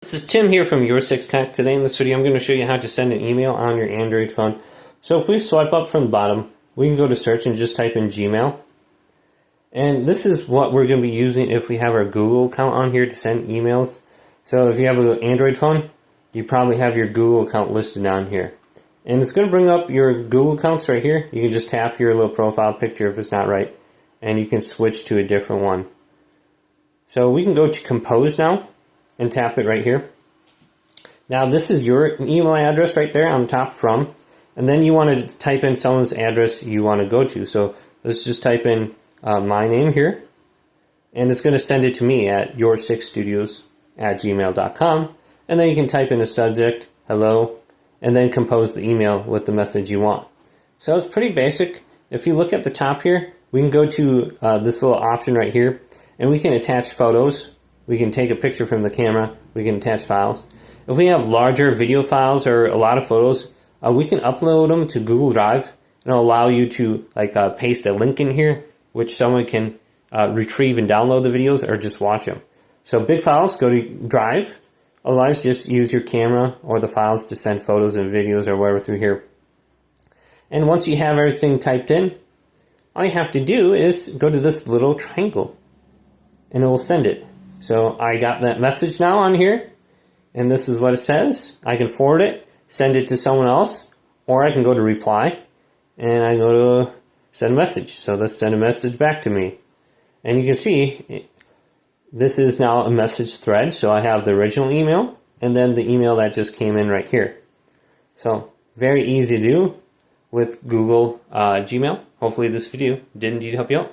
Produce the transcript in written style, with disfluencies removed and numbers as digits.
This is Tim here from YourSixTech. Today in this video I'm going to show you how to send an email on your Android phone. So if we swipe up from the bottom, we can go to search and just type in Gmail. And this is what we're going to be using if we have our Google account on here to send emails. So if you have an Android phone, you probably have your Google account listed down here. And it's going to bring up your Google accounts right here. You can just tap your little profile picture if it's not right, and you can switch to a different one. So we can go to Compose now and tap it right here. Now this is your email address right there on the top from, and then you want to type in someone's address you want to go to. So let's just type in my name here, and it's going to send it to me at YourSixStudios@gmail.com, and then you can type in a subject, hello, and then compose the email with the message you want. So it's pretty basic. If you look at the top here, we can go to this little option right here, and we can attach photos. We can take a picture from the camera. We can attach files. If we have larger video files or a lot of photos, we can upload them to Google Drive, and it'll allow you to paste a link in here, which someone can retrieve and download the videos or just watch them. So big files, go to Drive. Otherwise, just use your camera or the files to send photos and videos or whatever through here. And once you have everything typed in, all you have to do is go to this little triangle, and it will send it. So I got that message now on here, and this is what it says. I can forward it, send it to someone else, or I can go to reply, and I go to send a message. So let's send a message back to me. And you can see, this is now a message thread. So I have the original email, and then the email that just came in right here. So very easy to do with Google Gmail. Hopefully this video did indeed help you out.